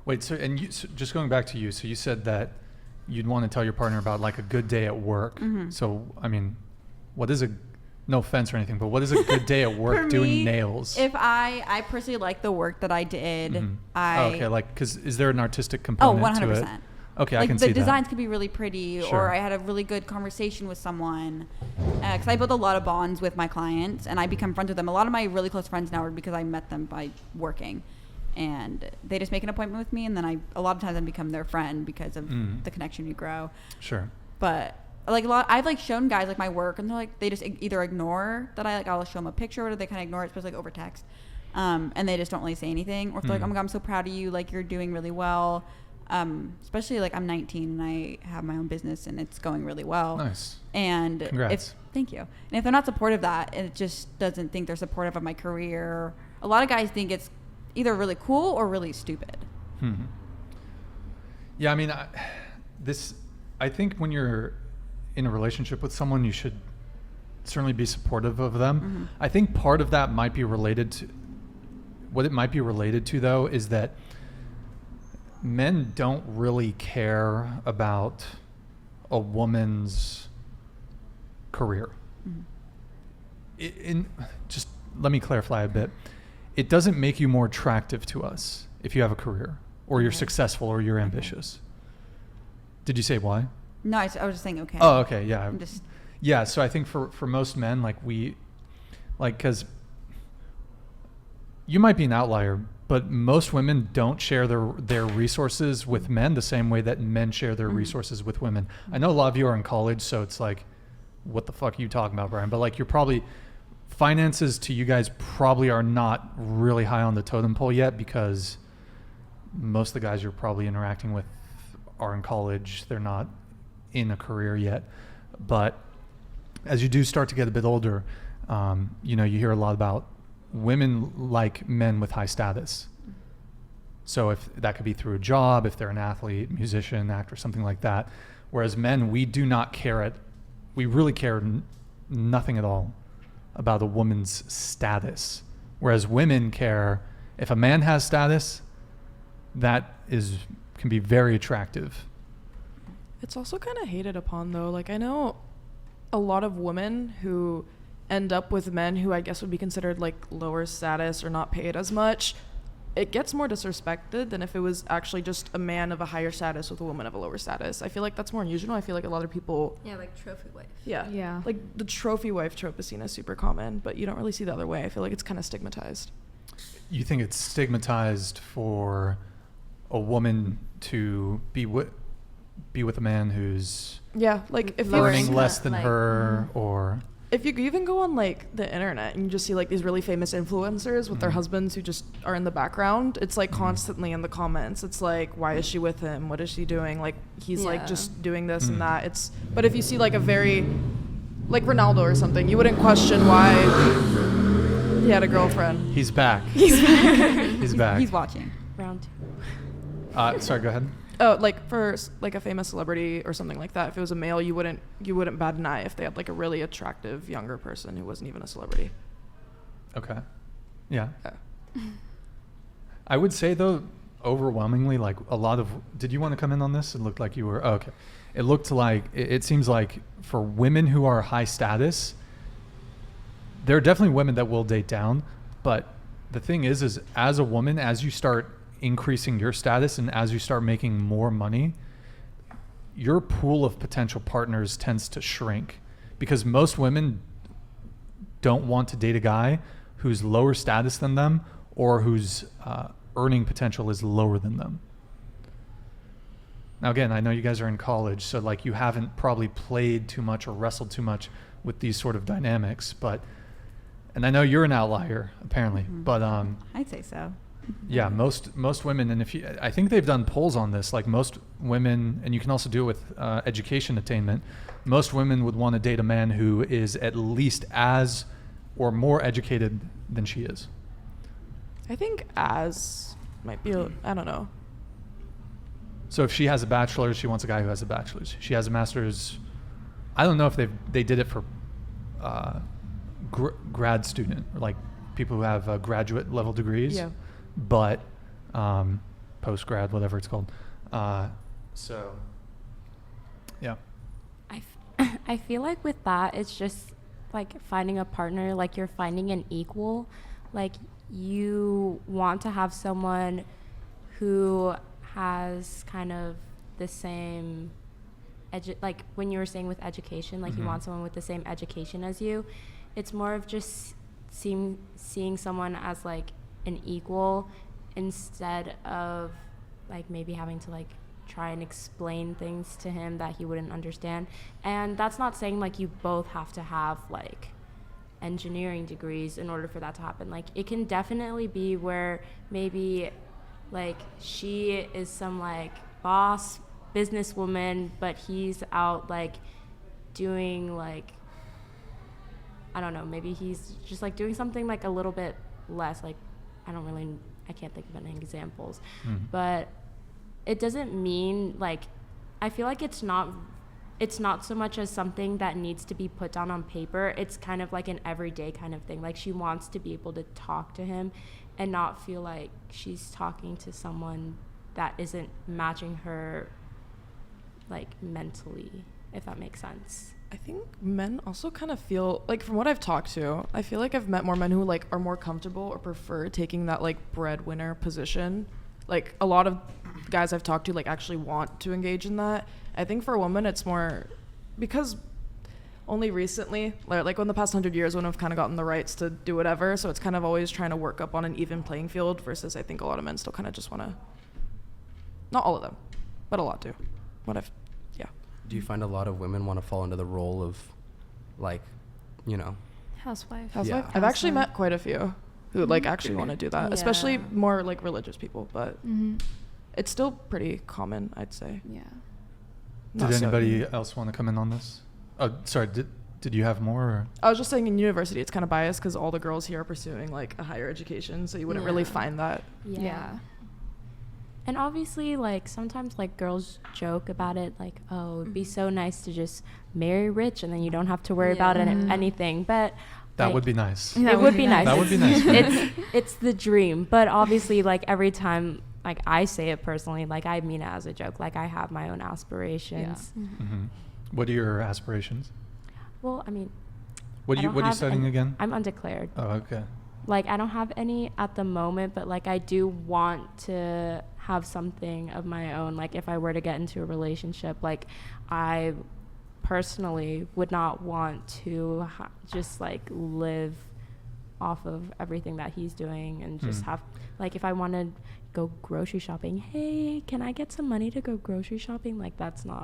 Wait, so just going back to you, so you said that you'd want to tell your partner about like a good day at work. Mm-hmm. So, I mean, no offense or anything, but what is a good day at work doing nails? If I personally like the work that I did, okay, like, because is there an artistic component to it? 100%. Okay, like I can see that. The designs could be really pretty, Sure. or I had a really good conversation with someone. Because I built a lot of bonds with my clients, and I become friends with them. A lot of my really close friends now are because I met them by working. And they just make an appointment with me, and then a lot of times I become their friend because of the connection we grow. Sure. But like I've like shown guys like my work, and they're like, they just either ignore that I'll show them a picture, or they kind of ignore it, especially like over text, and they just don't really say anything. Or if they're like, oh my God, I'm so proud of you, like you're doing really well. Especially like I'm 19 and I have my own business and it's going really well. Nice. And congrats. Thank you. And if they're not supportive of that, and it just doesn't think they're supportive of my career, a lot of guys think it's either really cool or really stupid. Yeah, I mean, I think when you're in a relationship with someone, you should certainly be supportive of them. I think part of that might be related to, what it might be related to though, is that men don't really care about a woman's career. Just let me clarify a bit. It doesn't make you more attractive to us if you have a career, or you're successful, or you're ambitious. Did you say why? No, I was just saying okay. Oh, okay, yeah. So I think for most men, because you might be an outlier, but most women don't share their resources with men the same way that men share their resources with women. I know a lot of you are in college, so it's like, what the fuck are you talking about, Brian? But like, finances to you guys probably are not really high on the totem pole yet, because most of the guys you're probably interacting with are in college. They're not in a career yet. But as you do start to get a bit older, you hear a lot about women like men with high status. So if that could be through a job, if they're an athlete, musician, actor, something like that. Whereas men, we do not care we really care nothing at all about a woman's status. Whereas women care, if a man has status, that can be very attractive. It's also kind of hated upon though. Like I know a lot of women who end up with men who I guess would be considered like lower status or not paid as much. It gets more disrespected than if it was actually just a man of a higher status with a woman of a lower status. I feel like that's more unusual. I feel like a lot of people... Yeah, like trophy wife. Yeah. Like the trophy wife trope is seen as super common, but you don't really see the other way. I feel like it's kind of stigmatized. You think it's stigmatized for a woman to be with a man who's... Yeah, like if earning less than her, or... If you even go on like the internet and you just see like these really famous influencers with their husbands who just are in the background, it's like constantly in the comments. It's like, why is she with him? What is she doing? Like he's like just doing this and that. But if you see like a very like Ronaldo or something, you wouldn't question why he had a girlfriend. He's back. He's back. He's watching. Round 2. Sorry, go ahead. Oh, like for like a famous celebrity or something like that, if it was a male, you wouldn't bat an eye if they had like a really attractive younger person who wasn't even a celebrity. Okay. Yeah. I would say though, overwhelmingly, like a lot of... Did you want to come in on this? It looked like you were... Oh, okay. It looked like... It seems like for women who are high status, there are definitely women that will date down, but the thing is as a woman, as you start increasing your status and as you start making more money, your pool of potential partners tends to shrink, because most women don't want to date a guy who's lower status than them or whose earning potential is lower than them. Now again, I know you guys are in college, so like you haven't probably played too much or wrestled too much with these sort of dynamics, and I know you're an outlier apparently, but I'd say so. Yeah, most women, and I think they've done polls on this, like most women, and you can also do it with education attainment, most women would want to date a man who is at least as or more educated than she is. I think as might be, I don't know. So if she has a bachelor's, she wants a guy who has a bachelor's. She has a master's. I don't know if they did it for grad student, or like people who have graduate level degrees. Yeah. But post grad, whatever it's called. So, yeah. I feel like with that, it's just like finding a partner, like you're finding an equal. Like you want to have someone who has kind of the same like when you were saying with education, like you want someone with the same education as you. It's more of just seeing someone as like an equal instead of like maybe having to like try and explain things to him that he wouldn't understand. And that's not saying like you both have to have like engineering degrees in order for that to happen. Like it can definitely be where maybe like she is some like boss businesswoman, but he's out like doing like, I don't know, maybe he's just like doing something like a little bit less, like I can't think of any examples, but it doesn't mean like, I feel like it's not so much as something that needs to be put down on paper. It's kind of like an everyday kind of thing. Like she wants to be able to talk to him and not feel like she's talking to someone that isn't matching her like mentally, if that makes sense. I think men also kind of feel like, from what I've talked to, I feel like I've met more men who like are more comfortable or prefer taking that like breadwinner position. Like a lot of guys I've talked to like actually want to engage in that. I think for a woman it's more because only recently, like in the past 100 years, women have kind of gotten the rights to do whatever, so it's kind of always trying to work up on an even playing field versus I think a lot of men still kind of just want to, not all of them, but a lot do. Do you find a lot of women want to fall into the role of like, you know, housewife? Yeah. I've actually met quite a few who like actually want to do that, especially more like religious people, but it's still pretty common, I'd say. Yeah. Did anybody else want to come in on this? Oh, sorry. Did you have more? Or? I was just saying in university it's kind of biased because all the girls here are pursuing like a higher education, so you wouldn't really find that. Yeah. And obviously, like, sometimes, like, girls joke about it, like, oh, it'd be so nice to just marry rich and then you don't have to worry about anything. But That like, would be nice. It would be nice. That would be nice. It's the dream. But obviously, like, every time, like, I say it personally, like, I mean it as a joke. Like, I have my own aspirations. Yeah. What are your aspirations? Well, I mean, What are you studying again? I'm undeclared. Oh, okay. Like, I don't have any at the moment, but, like, I do want to have something of my own. Like, if I were to get into a relationship, like, I personally would not want to just, like, live off of everything that he's doing and just have, like, if I want to go grocery shopping, hey, can I get some money to go grocery shopping? Like, that's not